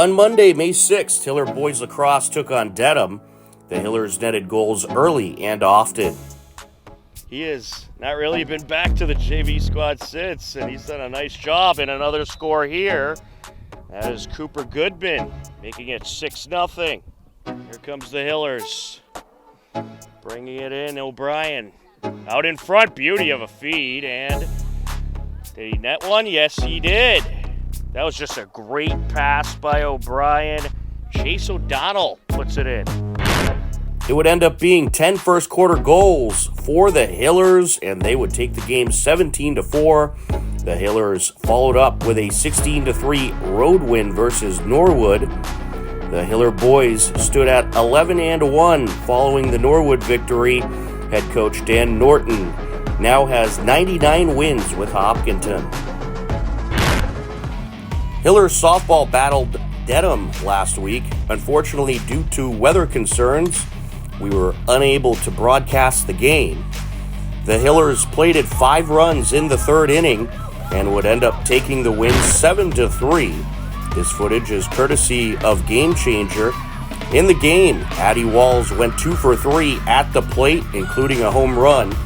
On Monday, May 6th, Hiller boys lacrosse took on Dedham. The Hillers netted goals early and often. He has not really been back to the JV squad since, and he's done a nice job. And another score here. That is Cooper Goodman, making it 6-0. Here comes the Hillers. Bringing it in, O'Brien. Out in front, beauty of a feed, and did he net one? Yes, he did. That was just a great pass by O'Brien. Chase O'Donnell puts it in. It would end up being 10 first quarter goals for the Hillers, and they would take the game 17-4. The Hillers followed up with a 16-3 road win versus Norwood. The Hiller boys stood at 11-1 following the Norwood victory. Head coach Dan Norton now has 99 wins with Hopkinton. Hiller softball battled Dedham last week. Unfortunately, due to weather concerns, we were unable to broadcast the game. The Hillers plated 5 runs in the third inning and would end up taking the win 7-3. This footage is courtesy of Game Changer. In the game, Addie Walls went 2 for 3 at the plate, including a home run.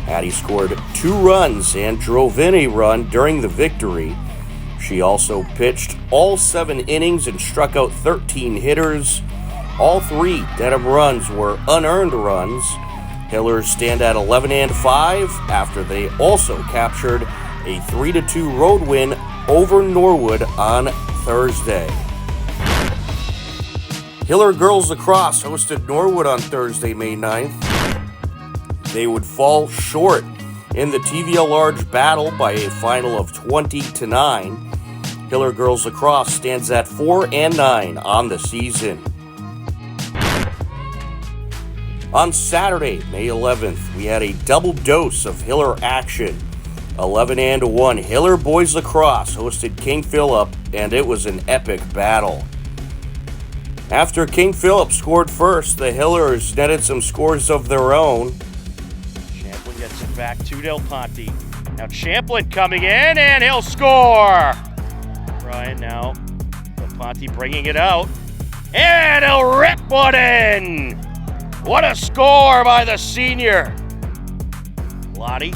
Addie scored 2 runs and drove in a run during the victory. She also pitched all 7 innings and struck out 13 hitters. All 3 Dedham runs were unearned runs. Hillers stand at 11-5 after they also captured a 3-2 road win over Norwood on Thursday. Hiller girls lacrosse hosted Norwood on Thursday, May 9th. They would fall short in the TVL Large battle by a final of 20-9. Hiller girls lacrosse stands at 4-9 on the season. On Saturday, May 11th, we had a double dose of Hiller action. 11-1 Hiller boys lacrosse hosted King Philip, and it was an epic battle. After King Philip scored first, the Hillers netted some scores of their own. Champlin gets it back to Del Ponte. Now Champlin coming in, and he'll score! Brian now, Del Ponte bringing it out, and he'll rip one in! What a score by the senior! Lottie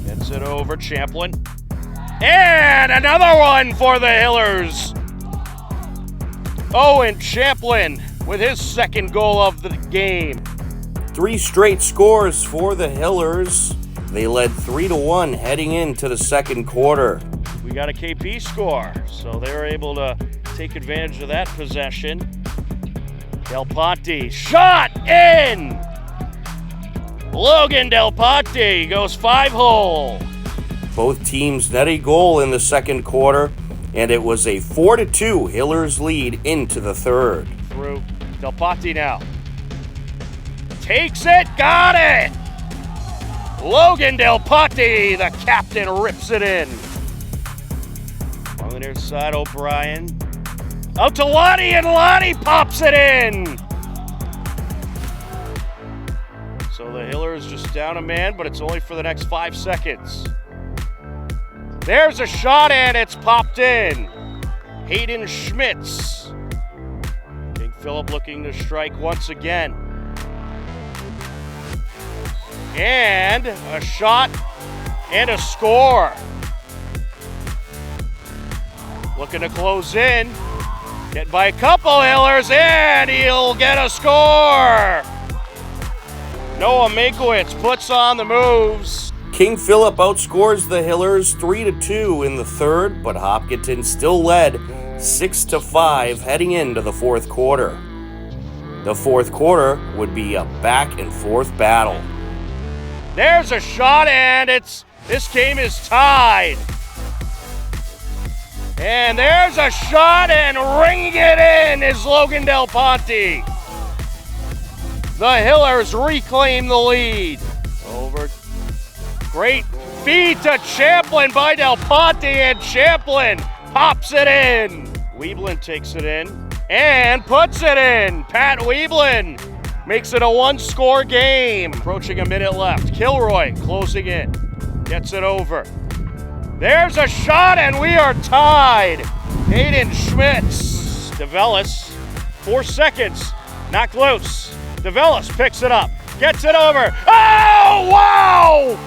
gets it over Champlin. And another one for the Hillers! Owen Champlin with his second goal of the game. 3 straight scores for the Hillers. They led 3-1 heading into the second quarter. We got a KP score, so they were able to take advantage of that possession. Del Ponte, shot in! Logan Del Ponte goes 5-hole. Both teams net a goal in the second quarter, and it was a 4-2 Hillers lead into the third. Through Del Ponte now. Takes it, got it! Logan Del Ponte, the captain, rips it in. On the near side, O'Brien. Out to Lottie, and Lottie pops it in! So the Hillers just down a man, but it's only for the next 5 seconds. There's a shot, and it's popped in. Hayden Schmitz. King Philip looking to strike once again. And a shot and a score. Looking to close in. Get by a couple Hillers, and he'll get a score. Noah Mankiewicz puts on the moves. King Philip outscores the Hillers 3-2 in the third, but Hopkinton still led 6-5 heading into the fourth quarter. The fourth quarter would be a back-and-forth battle. There's a shot, and this game is tied. And there's a shot, and ringing it in is Logan Del Ponte. The Hillers reclaim the lead. Over. Great feed to Champlin by Del Ponte, and Champlin pops it in. Weeblin takes it in and puts it in. Pat Weeblin makes it a 1-score game. Approaching a minute left. Kilroy closing in. Gets it over. There's a shot, and we are tied. Hayden Schmitz. DeVellis, 4 seconds. Knocked loose. DeVellis picks it up. Gets it over. Oh, wow!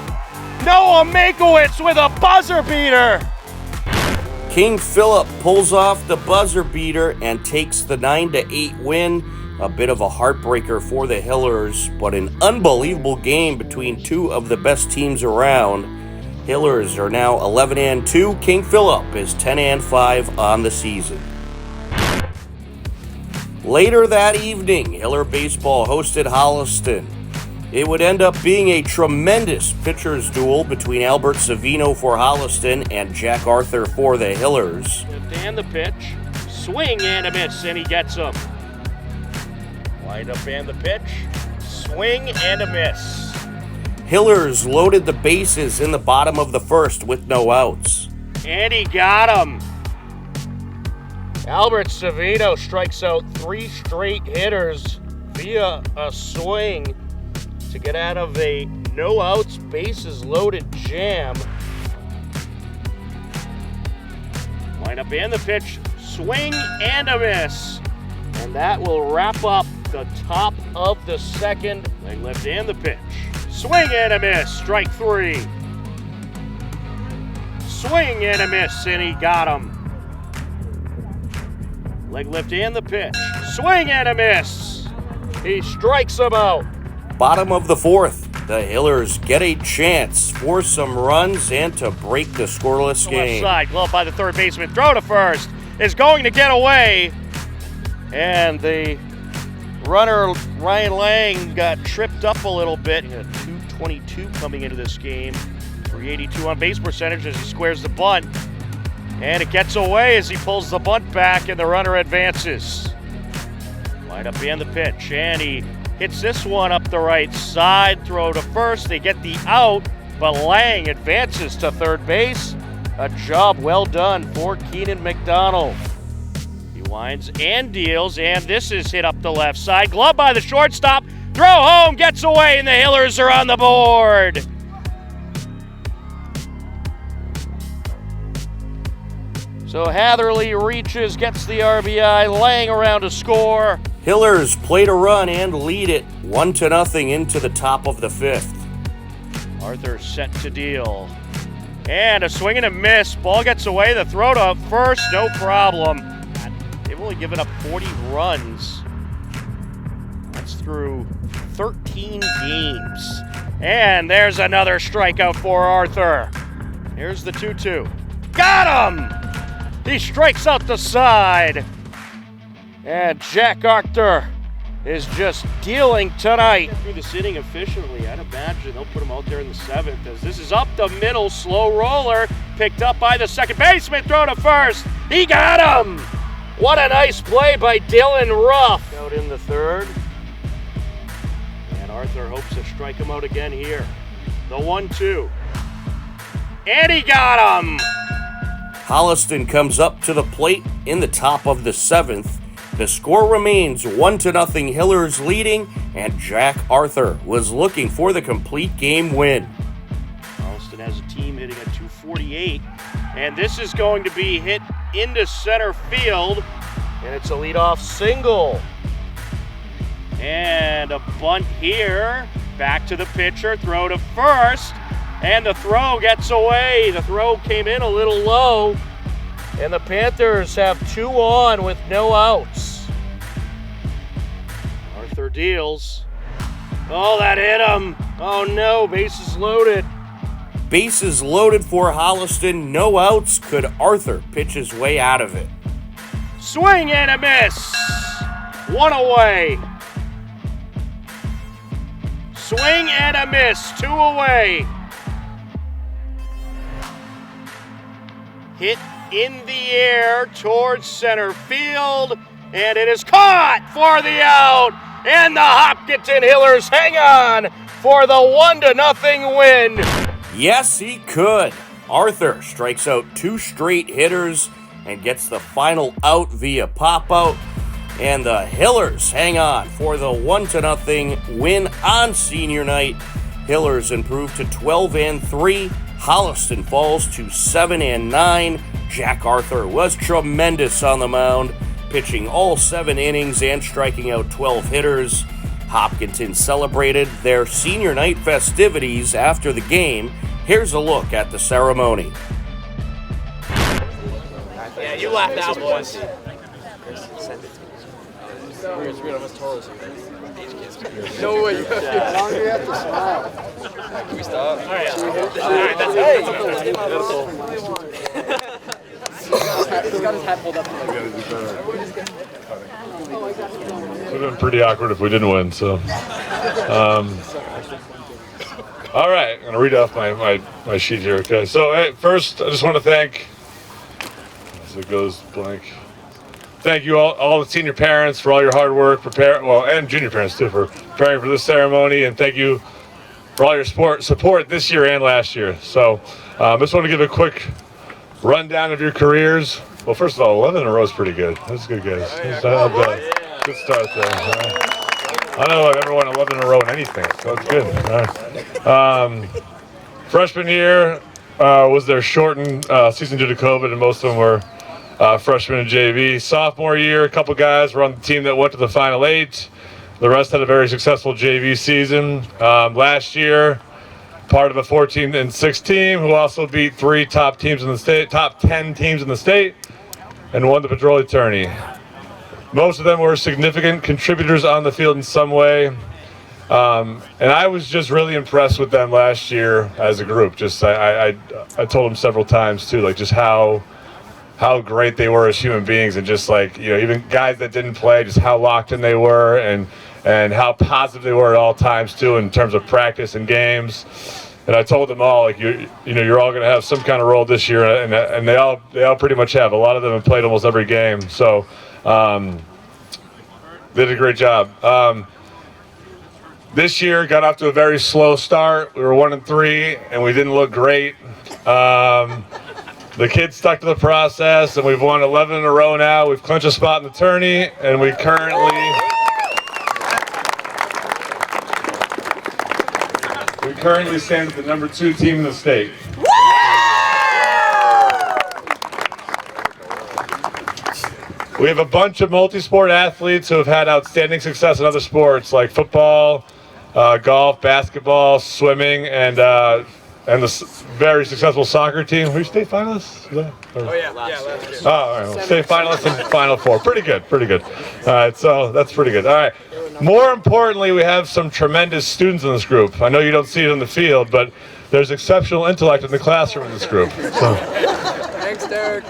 Noah Makowitz with a buzzer beater. King Philip pulls off the buzzer beater and takes the 9-8 win. A bit of a heartbreaker for the Hillers, but an unbelievable game between two of the best teams around. Hillers are now 11-2. King Philip is 10-5 on the season. Later that evening, Hiller baseball hosted Holliston. It would end up being a tremendous pitcher's duel between Albert Savino for Holliston and Jack Arthur for the Hillers. And the pitch, swing and a miss, and he gets him. Wind up and the pitch, swing and a miss. Hillers loaded the bases in the bottom of the first with no outs. And he got him. Albert Savino strikes out 3 straight hitters via a swing to get out of a no outs, bases loaded jam. Wind up and the pitch, swing and a miss. And that will wrap up the top of the second. Leg lift and the pitch. Swing and a miss, strike 3. Swing and a miss, and he got him. Leg lift and the pitch. Swing and a miss. He strikes him out. Bottom of the fourth, the Hillers get a chance for some runs and to break the scoreless game. Left side, glove by the third baseman. Throw to first. Is going to get away. And the runner, Ryan Lang, got tripped up a little bit. He had 222 coming into this game. 382 on base percentage as he squares the bunt. And it gets away as he pulls the bunt back and the runner advances. Line up and the pitch. And he hits this one up the right side. Throw to first. They get the out, but Lang advances to third base. A job well done for Keenan McDonald. Winds and deals, and this is hit up the left side. Glove by the shortstop. Throw home, gets away, and the Hillers are on the board. So Hatherley reaches, gets the RBI, Lang around to score. Hillers play to run and lead it 1-0 into the top of the fifth. Arthur set to deal. And a swing and a miss. Ball gets away. The throw to first, no problem. They've only given up 40 runs. That's through 13 games. And there's another strikeout for Arthur. Here's the 2-2. Got him! He strikes out the side. And Jack Arthur is just dealing tonight. Through this inning efficiently. I'd imagine they'll put him out there in the 7th as this is up the middle, slow roller. Picked up by the second baseman, throw to first. He got him! What a nice play by Dylan Ruff. Out in the third. And Arthur hopes to strike him out again here. The 1-2. And he got him! Holliston comes up to the plate in the top of the 7th. The score remains 1-0 Hillers leading, and Jack Arthur was looking for the complete game win. Holliston has a team hitting at 248, and this is going to be hit into center field, and it's a leadoff single. And a bunt here, back to the pitcher, throw to first, and the throw gets away. The throw came in a little low, and the Panthers have 2 on with no outs. Arthur deals. Oh, that hit him. Oh no, bases loaded. Bases loaded for Holliston, no outs. Could Arthur pitch his way out of it? Swing and a miss. 1 away. Swing and a miss. 2 away. Hit in the air towards center field, and it is caught for the out. And the Hopkinton Hillers hang on for the 1-0 win. Yes, he could. Arthur strikes out 2 straight hitters and gets the final out via pop-out. And the Hillers hang on for the 1-0 win on senior night. Hillers improve to 12-3. Holliston falls to 7-9. Jack Arthur was tremendous on the mound, pitching all 7 innings and striking out 12 hitters. Hopkinton celebrated their senior night festivities after the game. Here's a look at the ceremony. Yeah, you laughed out, boys. No way. You have to smile. Can we stop? All right, that's He's got his hat pulled up. It would have been pretty awkward if we didn't win, so. All right, I'm going to read off my sheet here, okay? So, hey, first, I just want to thank, as it goes blank, thank you all the senior parents for all your hard work, and junior parents too, for preparing for this ceremony, and thank you for all your support this year and last year. So, I just want to give a quick rundown of your careers. Well, first of all, 11 in a row is pretty good. That's good, guys. Good start there. I don't know if I've ever won 11 in a row in anything, so that's good. All right. Freshman year was their shortened season due to COVID, and most of them were freshmen in JV. Sophomore year, a couple guys were on the team that went to the Final 8. The rest had a very successful JV season. Last year, part of a 14-6 team who also beat 3 top 10 teams in the state, and won the patrol tourney. Most of them were significant contributors on the field in some way. And I was just really impressed with them last year as a group. Just I told them several times too, like just how great they were as human beings, and just like, you know, even guys that didn't play, just how locked in they were, and how positive they were at all times too, in terms of practice and games. And I told them all, like, you know, you're all going to have some kind of role this year, and they all pretty much have. A lot of them have played almost every game, so they did a great job. This year got off to a very slow start. We were 1-3, and we didn't look great. The kids stuck to the process, and we've won 11 in a row now. We've clinched a spot in the tourney, and we currently stand at the number 2 team in the state. We have a bunch of multi-sport athletes who have had outstanding success in other sports like football, golf, basketball, swimming, and the very successful soccer team. Were you state finalists? Oh yeah, last year. Oh, all right. Well, state finalists and Final Four. Pretty good. All right, so that's pretty good. All right. More importantly, we have some tremendous students in this group. I know you don't see it on the field, but there's exceptional intellect in the classroom in this group. So. Thanks, Derek.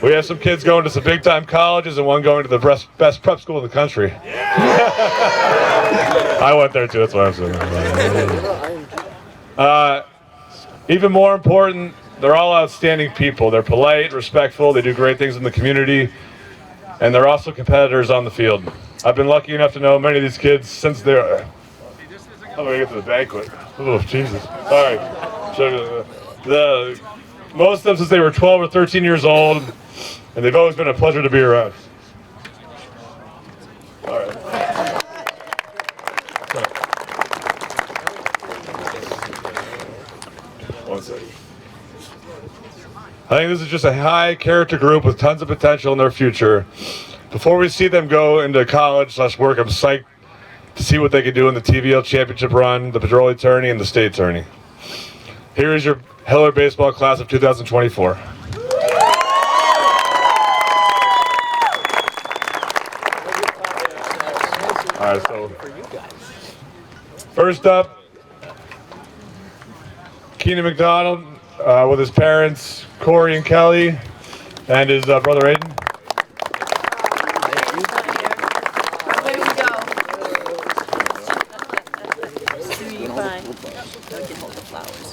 We have some kids going to some big-time colleges and one going to the best prep school in the country. I went there too, that's what I'm saying. Even more important, they're all outstanding people. They're polite, respectful, they do great things in the community, and they're also competitors on the field. I've been lucky enough to know many of these kids since they're... How do I get to the banquet? Oh, Jesus. All right. So, most of them since they were 12 or 13 years old, and they've always been a pleasure to be around. All right. One second. I think this is just a high character group with tons of potential in their future. Before we see them go into college/work, I'm psyched to see what they can do in the TVL championship run, the patrol tourney, and the state tourney. Here is your Hiller baseball class of 2024. All right, so first up, Keenan McDonald with his parents, Corey and Kelly, and his brother Aiden.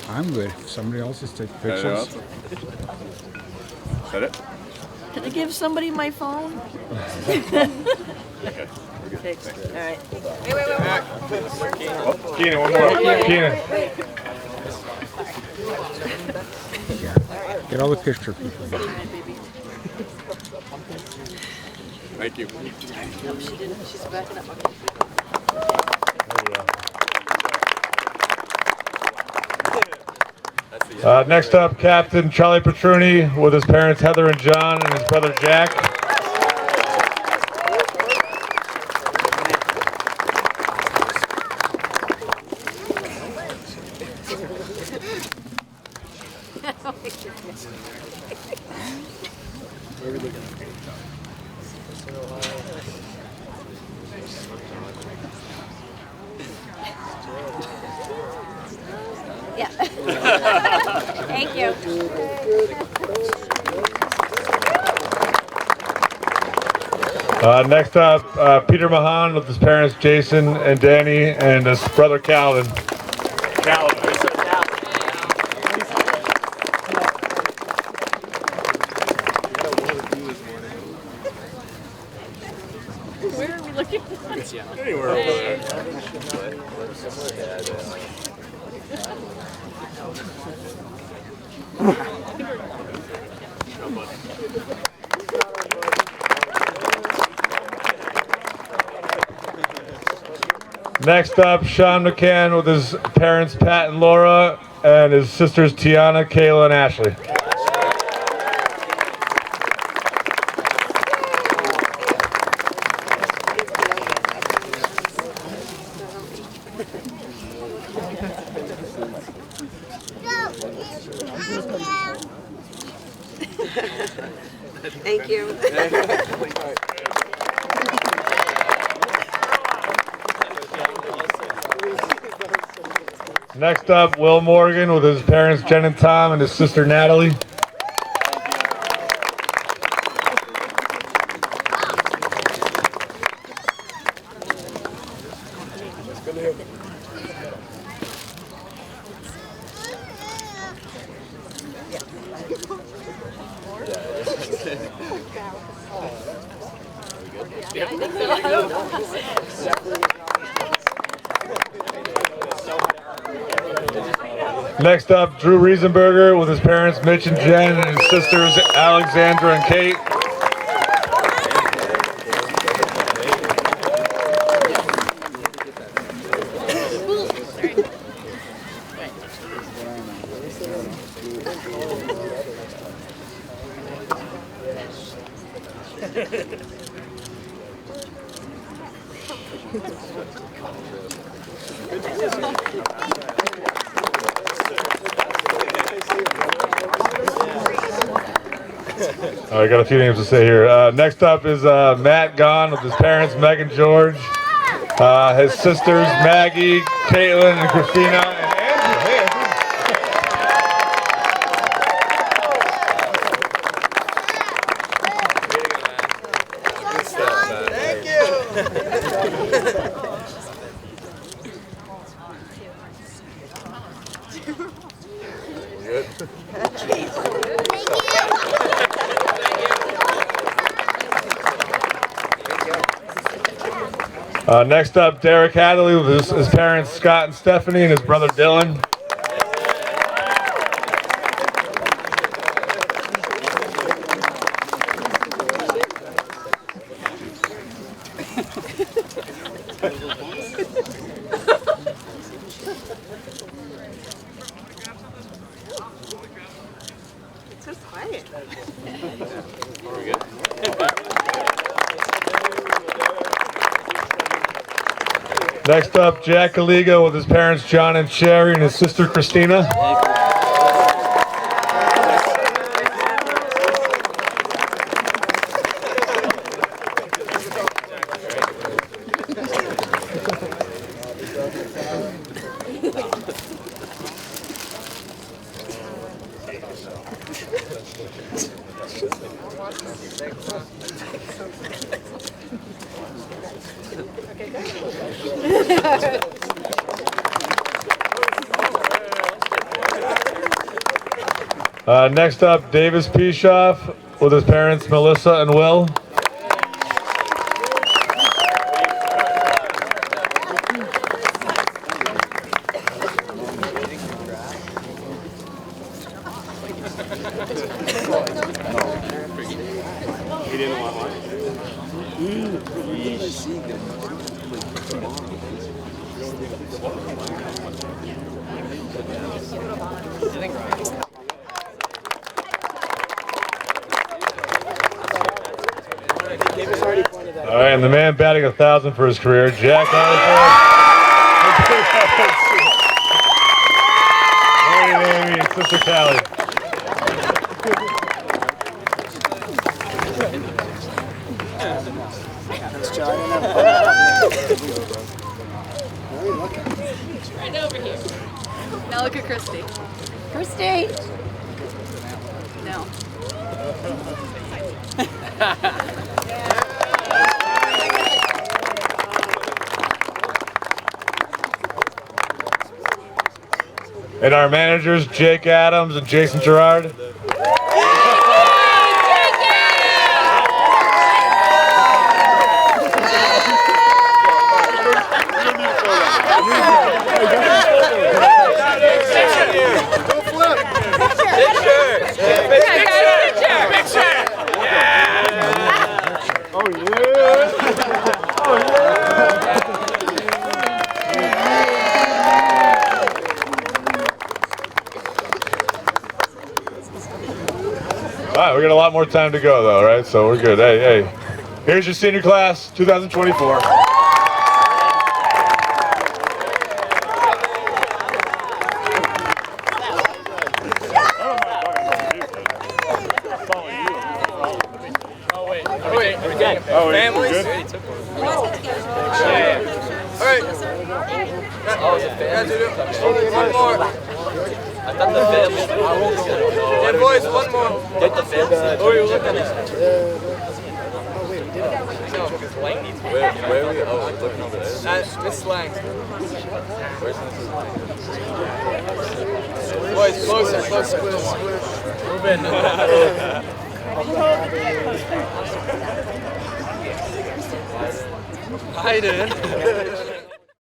I'm good. If somebody else just take pictures. Is that it? Can I give somebody my phone? Fixed. All right. Wait. Keenan, one more. Keenan. Get all the picture people. Thank you. No, she didn't. She's backing up. That's the Next up, Captain Charlie Petruni with his parents Heather and John and his brother Jack. Yeah. Thank you. Next up, Peter Mahan with his parents Jason and Danny and his brother Calvin. Where are we looking? Anywhere over there. Next up, Sean McCann with his parents Pat and Laura and his sisters Tiana, Kayla, and Ashley. Thank you. Next up, Will Morgan with his parents Jen and Tom and his sister Natalie. Next up, Drew Riesenberger with his parents Mitch and Jen and his sisters Alexandra and Kate. I got a few names to say here. Next up is Matt Gahn with his parents Meg and George, his sisters Maggie, Caitlin, and Christina, and Andrew. Hey, next up, Derek Hadley with his parents Scott and Stephanie and his brother Dylan. It's so quiet. Are we good? Next up, Jack Aligo with his parents John and Sherry and his sister Christina. Next up, Davis Pishoff with his parents Melissa and Will. He didn't want one. All right, and the man batting 1,000 for his career, Jack Holliston. Morning, Amy, and Sister Callie. Right over here. Now look at Christy. Christy. No. And our managers, Jake Adams and Jason Gerard. All right, we got a lot more time to go though, right? So we're good. Hey, here's your senior class, 2024. Families? Alright. One more. Hey boys, one more. Get the family. Oh, you're looking at no, because Lang needs where are we? Oh, looking over there. Miss Lang. Where's Mrs. Lang? Boys, closer. Move in. Hi, dude.